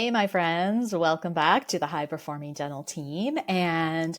Hey, my friends, welcome back to the High Performing Dental Team. And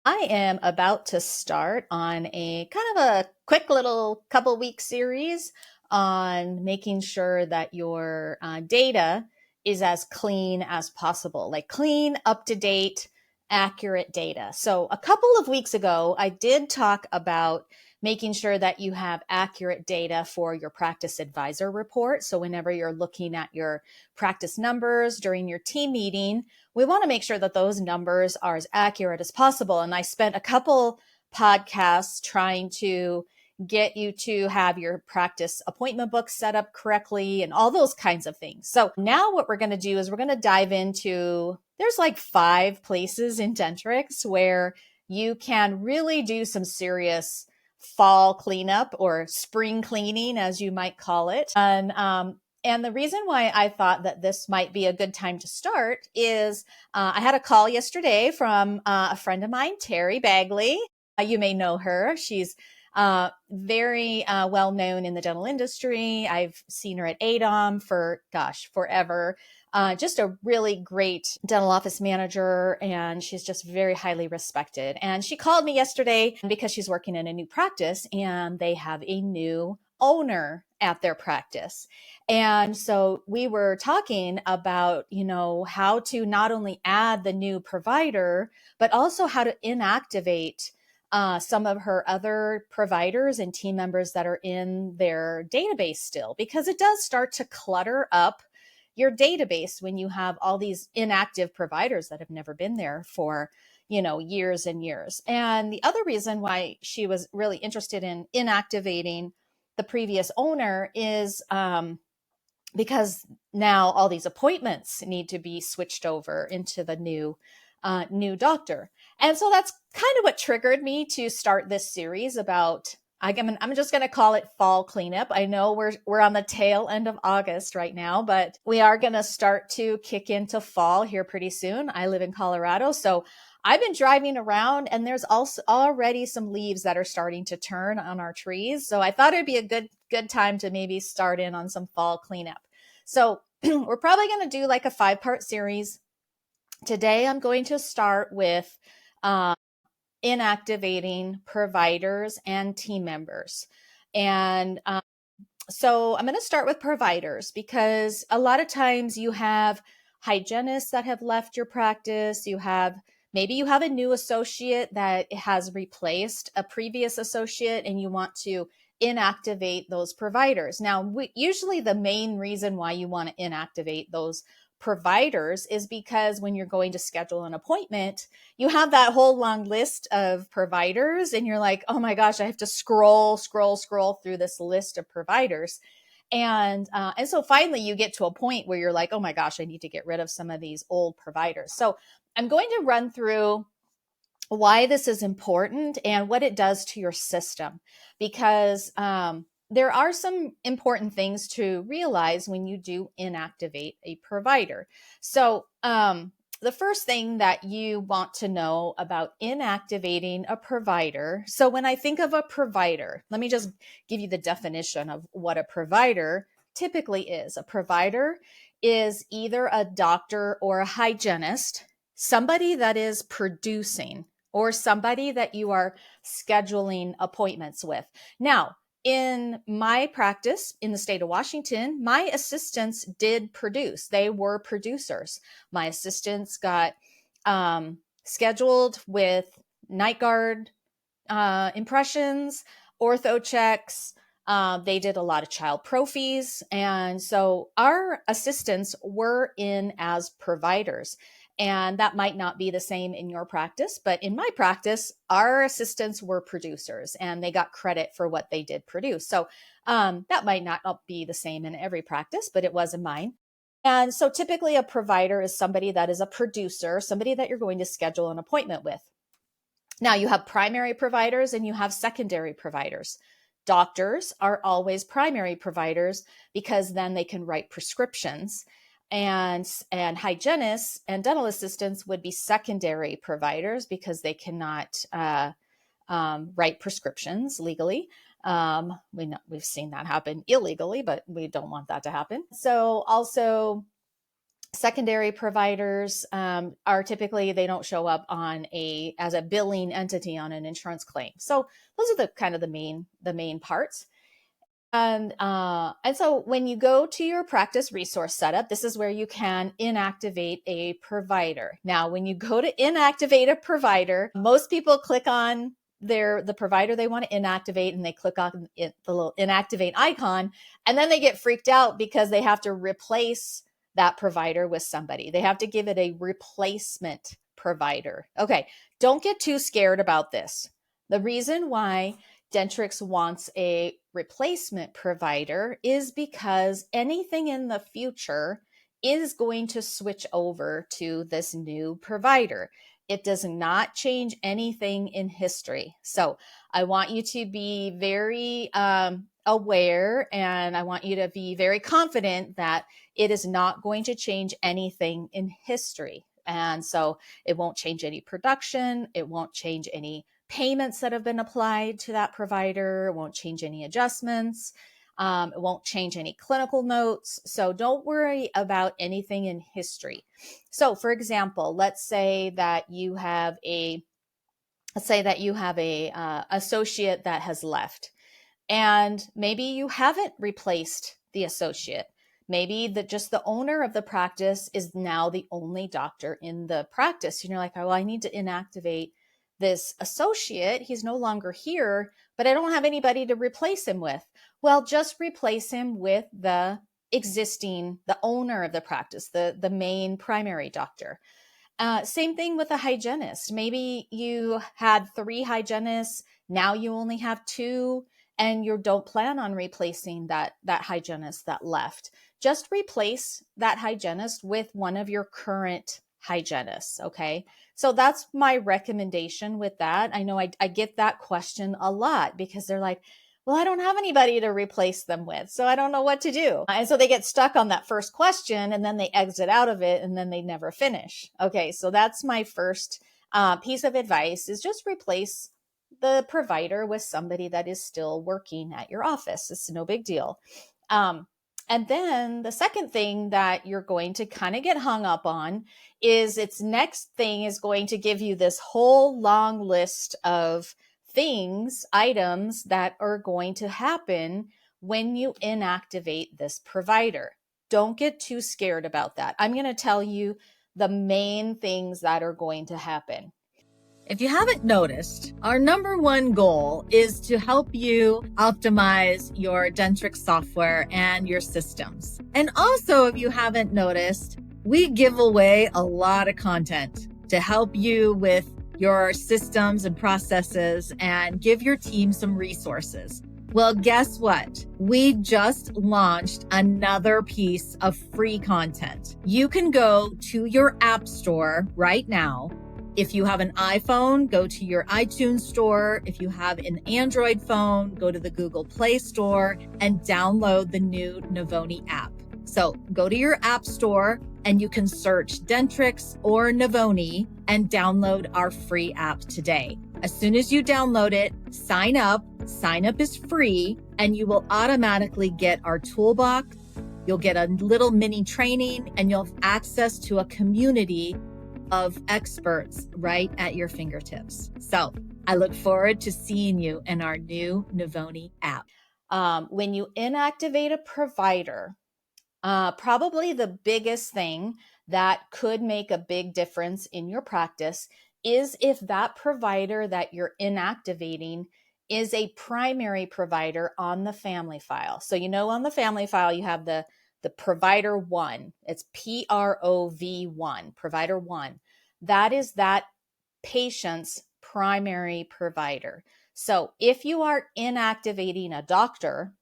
I am about to start on a kind of a quick little couple week series on making sure that your data is as clean as possible, like clean, up to date, accurate data. So, a couple of weeks ago, I did talk about making sure that you have accurate data for your practice advisor report. So, whenever you're looking at your practice numbers during your team meeting, we want to make sure that those numbers are as accurate as possible. And I spent a couple podcasts trying to get you to have your practice appointment book set up correctly and all those kinds of things. So now what we're going to do is we're going to dive into, there's like 5 places in Dentrix where you can really do some serious fall cleanup or spring cleaning, as you might call it. And the reason why I thought that this might be a good time to start is I had a call yesterday from a friend of mine, Terry Bagley. You may know her. She's very well known in the dental industry. I've seen her at ADOM for, forever. Just a really great dental office manager, and she's just very highly respected. And she called me yesterday because she's working in a new practice and they have a new owner at their practice. And so we were talking about, how to not only add the new provider, but also how to inactivate some of her other providers and team members that are in their database still, because it does start to clutter up your database when you have all these inactive providers that have never been there for years and years. And the other reason why she was really interested in inactivating the previous owner is because now all these appointments need to be switched over into the new doctor. And so that's kind of what triggered me to start this series about, I'm just going to call it fall cleanup. I know we're on the tail end of August right now, but we are going to start to kick into fall here pretty soon. I live in Colorado, so I've been driving around and there's also already some leaves that are starting to turn on our trees. So I thought it'd be a good time to maybe start in on some fall cleanup. So we're probably going to do like a 5-part series. Today, I'm going to start with inactivating providers and team members. And so I'm going to start with providers because a lot of times you have hygienists that have left your practice. Maybe you have a new associate that has replaced a previous associate and you want to inactivate those providers. Now, usually the main reason why you want to inactivate those providers is because when you're going to schedule an appointment, you have that whole long list of providers and you're like, oh my gosh, I have to scroll through this list of providers. And so finally you get to a point where you're like, oh my gosh, I need to get rid of some of these old providers. So I'm going to run through why this is important and what it does to your system, because there are some important things to realize when you do inactivate a provider. So the first thing that you want to know about inactivating a provider. So when I think of a provider, let me just give you the definition of what a provider typically is. A provider is either a doctor or a hygienist, somebody that is producing, or somebody that you are scheduling appointments with. Now, in my practice in the state of Washington, my assistants did produce. They were producers. My assistants got scheduled with night guard impressions, ortho checks. They did a lot of child prophies. And so our assistants were in as providers. And that might not be the same in your practice, but in my practice, our assistants were producers and they got credit for what they did produce. So that might not be the same in every practice, but it was in mine. And so typically a provider is somebody that is a producer, somebody that you're going to schedule an appointment with. Now you have primary providers and you have secondary providers. Doctors are always primary providers because then they can write prescriptions. And hygienists and dental assistants would be secondary providers because they cannot write prescriptions legally. We've seen that happen illegally, but we don't want that to happen. So also Secondary providers are typically, they don't show up on as a billing entity on an insurance claim. So those are the kind of the main parts. And so when you go to your practice resource setup, this is where you can inactivate a provider. Now, when you go to inactivate a provider, most people click on the provider they want to inactivate, and they click on the little inactivate icon, and then they get freaked out because they have to replace that provider with somebody. They have to give it a replacement provider. Okay, don't get too scared about this. The reason why Dentrix wants a replacement provider is because anything in the future is going to switch over to this new provider. It does not change anything in history. So I want you to be very aware, and I want you to be very confident that it is not going to change anything in history. And so it won't change any production. It won't change any payments that have been applied to that provider. It won't change any adjustments. It won't change any clinical notes. So don't worry about anything in history. So for example, let's say that you have a associate that has left, and maybe you haven't replaced the associate. Maybe just the owner of the practice is now the only doctor in the practice. And you're like, oh, well, I need to inactivate this associate. He's no longer here, but I don't have anybody to replace him with. Well, just replace him with the owner of the practice, the main primary doctor. Same thing with a hygienist. Maybe you had 3 hygienists, now you only have 2, and you don't plan on replacing that hygienist that left. Just replace that hygienist with one of your current hygienists, okay? So that's my recommendation with that. I know I get that question a lot because they're like, well, I don't have anybody to replace them with, so I don't know what to do. And so they get stuck on that first question, and then they exit out of it, and then they never finish. Okay, so that's my first piece of advice, is just replace the provider with somebody that is still working at your office. It's no big deal. And then the second thing that you're going to kind of get hung up on is its next thing is going to give you this whole long list of items that are going to happen when you inactivate this provider. Don't get too scared about that. I'm going to tell you the main things that are going to happen. If you haven't noticed, our number one goal is to help you optimize your Dentrix software and your systems. And also, if you haven't noticed, we give away a lot of content to help you with your systems and processes and give your team some resources. Well, guess what? We just launched another piece of free content. You can go to your app store right now. If you have an iPhone, go to your iTunes store. If you have an Android phone, go to the Google Play Store and download the new Navoni app. So go to your app store and you can search Dentrix or Navoni and download our free app today. As soon as you download it, sign up. Sign up is free, and you will automatically get our toolbox. You'll get a little mini training, and you'll have access to a community of experts right at your fingertips. So I look forward to seeing you in our new Navoni app. When you inactivate a provider, probably the biggest thing that could make a big difference in your practice is if that provider that you're inactivating is a primary provider on the family file. So, on the family file, you have the provider 1. It's PROV1, provider 1. That is that patient's primary provider. So if you are inactivating a doctor,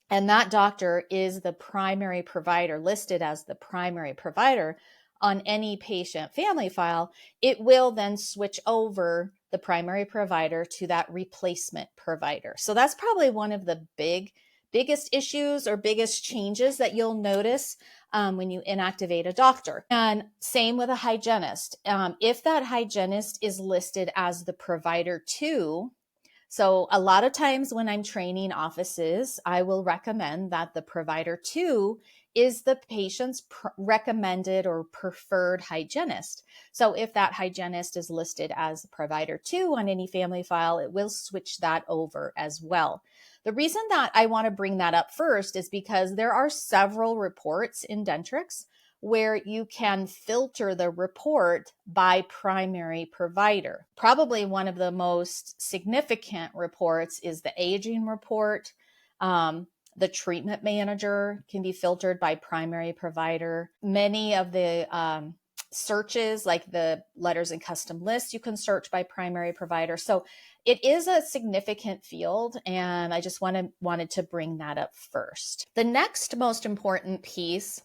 and that doctor is the primary provider, listed as the primary provider on any patient family file, it will then switch over the primary provider to that replacement provider. So that's probably one of the biggest issues or biggest changes that you'll notice when you inactivate a doctor. And same with a hygienist. If that hygienist is listed as the provider 2, So a lot of times when I'm training offices, I will recommend that the provider two is the patient's recommended or preferred hygienist. So if that hygienist is listed as provider two on any family file, it will switch that over as well. The reason that I want to bring that up first is because there are several reports in Dentrix where you can filter the report by primary provider. Probably one of the most significant reports is the aging report. The treatment manager can be filtered by primary provider. Many of the searches, like the letters and custom lists, you can search by primary provider. So it is a significant field, and I just wanted to bring that up first. The next most important piece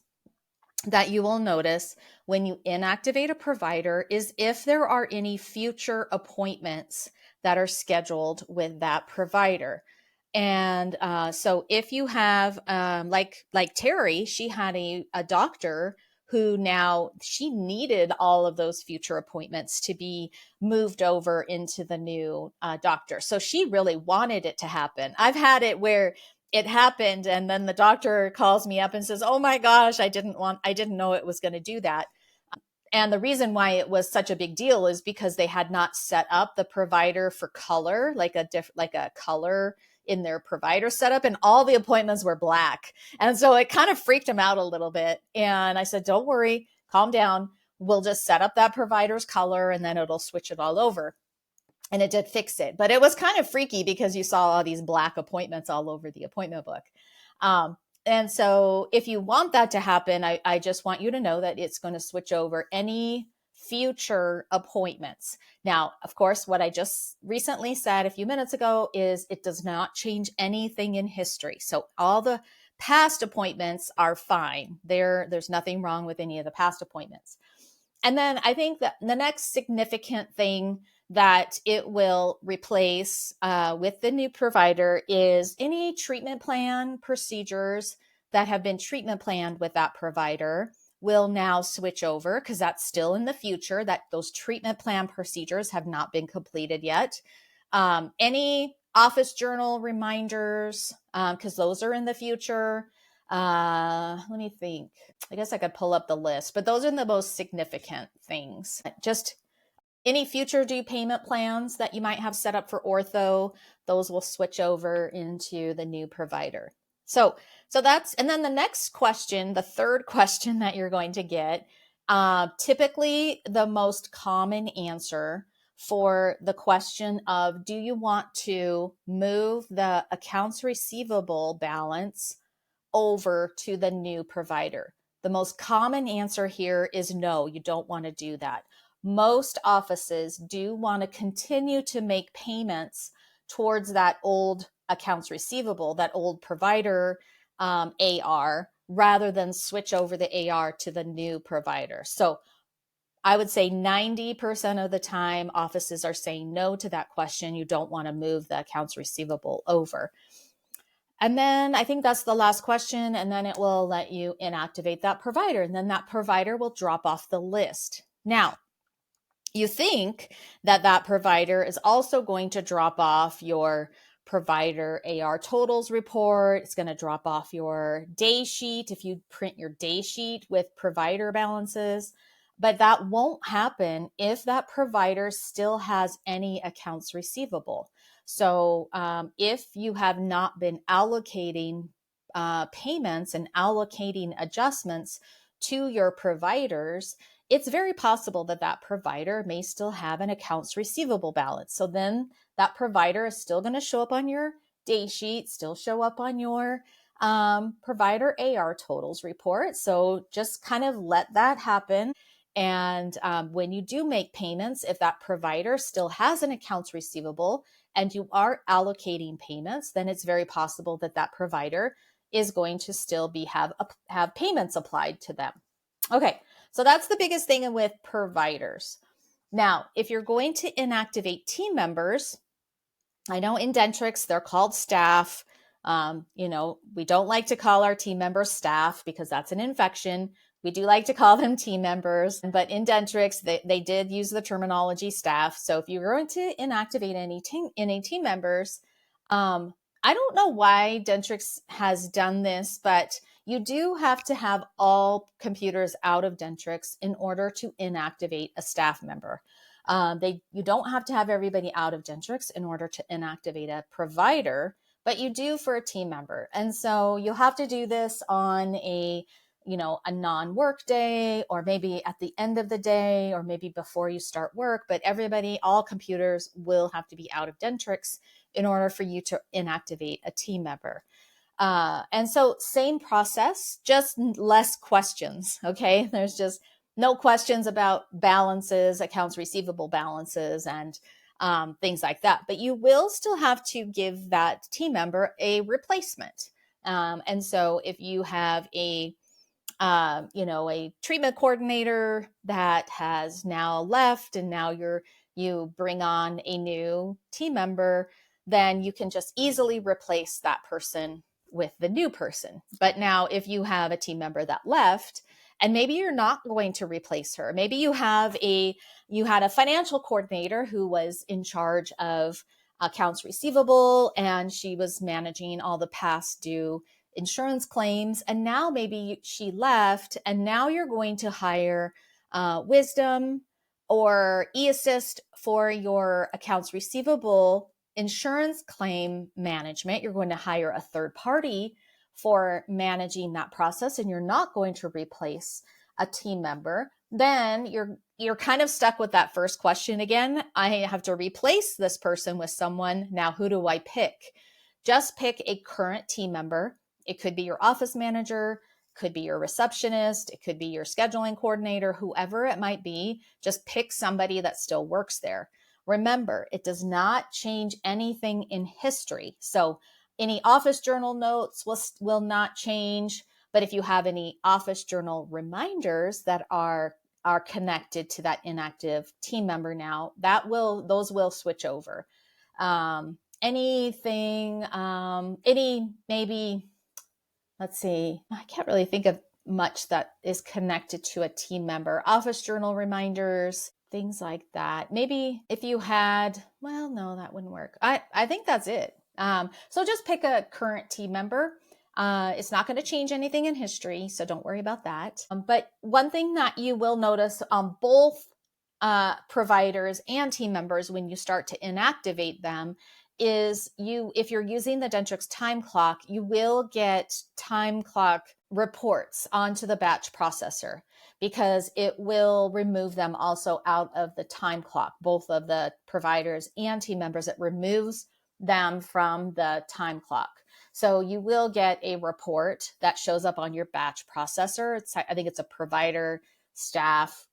that you will notice when you inactivate a provider is if there are any future appointments that are scheduled with that provider. And so if you have, like Terry, she had a doctor who now she needed all of those future appointments to be moved over into the new doctor. So she really wanted it to happen. I've had it where it happened and then the doctor calls me up and says, "Oh my gosh, I didn't know it was going to do that." And the reason why it was such a big deal is because they had not set up the provider for color, like a color in their provider setup, and all the appointments were black. And so it kind of freaked him out a little bit. And I said, "Don't worry, calm down. We'll just set up that provider's color and then it'll switch it all over." And it did fix it, but it was kind of freaky because you saw all these black appointments all over the appointment book. And so if you want that to happen, I just want you to know that it's going to switch over any future appointments. Now, of course, what I just recently said a few minutes ago is it does not change anything in history. So all the past appointments are fine. There's nothing wrong with any of the past appointments. And then I think that the next significant thing that it will replace with the new provider is any treatment plan procedures that have been treatment planned with that provider will now switch over, because that's still in the future, that those treatment plan procedures have not been completed yet. Any office journal reminders, because those are in the future. Let me think. I guess I could pull up the list, but those are the most significant things. Just any future due payment plans that you might have set up for ortho, those will switch over into the new provider. So that's, and then the next question, the third question that you're going to get, typically the most common answer for the question of, do you want to move the accounts receivable balance over to the new provider? The most common answer here is no, you don't want to do that. Most offices do want to continue to make payments towards that old accounts receivable, that old provider AR, rather than switch over the AR to the new provider. So I would say 90% of the time, offices are saying no to that question. You don't want to move the accounts receivable over. And then I think that's the last question. And then it will let you inactivate that provider. And then that provider will drop off the list. Now, you think that that provider is also going to drop off your provider AR totals report. It's going to drop off your day sheet if you print your day sheet with provider balances. But that won't happen if that provider still has any accounts receivable. So if you have not been allocating payments and allocating adjustments to your providers, it's very possible that that provider may still have an accounts receivable balance. So then that provider is still going to show up on your day sheet, still show up on your provider AR totals report. So just kind of let that happen. And when you do make payments, if that provider still has an accounts receivable and you are allocating payments, then it's very possible that that provider is going to still have payments applied to them. Okay, so that's the biggest thing with providers. Now, if you're going to inactivate team members, I know in Dentrix, they're called staff. We don't like to call our team members staff because that's an infection. We do like to call them team members, but in Dentrix, they did use the terminology staff. So if you're going to inactivate any team members, I don't know why Dentrix has done this, but you do have to have all computers out of Dentrix in order to inactivate a staff member. You don't have to have everybody out of Dentrix in order to inactivate a provider, but you do for a team member. And so you'll have to do this on a non-work day, or maybe at the end of the day, or maybe before you start work, but all computers will have to be out of Dentrix in order for you to inactivate a team member. And so same process, just less questions. Okay. There's just no questions about balances, accounts receivable balances, and things like that. But you will still have to give that team member a replacement. And so if you have a treatment coordinator that has now left, and now you bring on a new team member, then you can just easily replace that person with the new person. But now if you have a team member that left, and maybe you're not going to replace her, maybe you had a financial coordinator who was in charge of accounts receivable, and she was managing all the past due insurance claims, and now maybe she left, and now you're going to hire Wisdom or eAssist for your accounts receivable insurance claim management. You're going to hire a third party for managing that process, and you're not going to replace a team member. Then you're kind of stuck with that first question again. I have to replace this person with someone. Now, who do I pick? Just pick a current team member. It could be your office manager, could be your receptionist, it could be your scheduling coordinator, whoever it might be. Just pick somebody that still works there. Remember, it does not change anything in history. So any office journal notes will not change, but if you have any office journal reminders that are connected to that inactive team member now, those will switch over. Let's see, I can't really think of much that is connected to a team member. Office journal reminders, things like that. Maybe if you had, well, no, that wouldn't work. I think that's it. So just pick a current team member. It's not going to change anything in history, so don't worry about that. But one thing that you will notice on both providers and team members when you start to inactivate them is if you're using the Dentrix time clock, you will get time clock reports onto the batch processor, because it will remove them also out of the time clock, both of the providers and team members. It removes them from the time clock. So you will get a report that shows up on your batch processor. I think it's a provider staff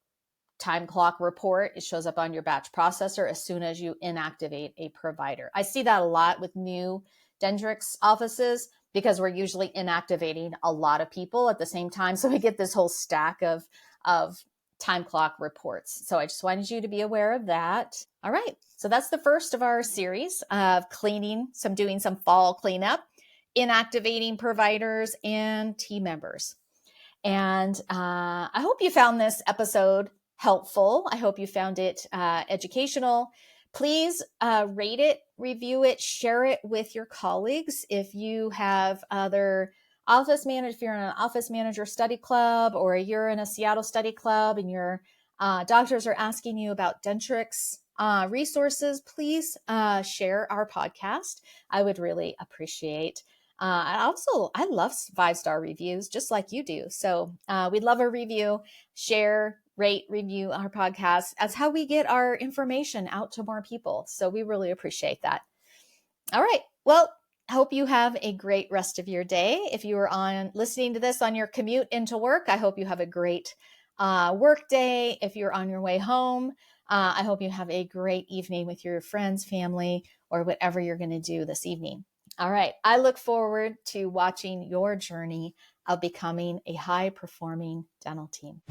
time clock report. It shows up on your batch processor as soon as you inactivate a provider. I see that a lot with new Dentrix offices, because we're usually inactivating a lot of people at the same time. So we get this whole stack of time clock reports. So I just wanted you to be aware of that. All right. So that's the first of our series of doing some fall cleanup, inactivating providers and team members. And I hope you found this episode helpful. I hope you found it educational. Please rate it, review it, share it with your colleagues. If you have other if you're in an office manager study club, or you're in a Seattle study club and your doctors are asking you about Dentrix resources, please share our podcast. I would really appreciate. I love 5-star reviews just like you do. So we'd love a review. Share, rate, review our podcast. That's how we get our information out to more people. So we really appreciate that. All right. Well, I hope you have a great rest of your day. If you are listening to this on your commute into work, I hope you have a great work day. If you're on your way home, I hope you have a great evening with your friends, family, or whatever you're going to do this evening. All right. I look forward to watching your journey of becoming a high-performing dental team.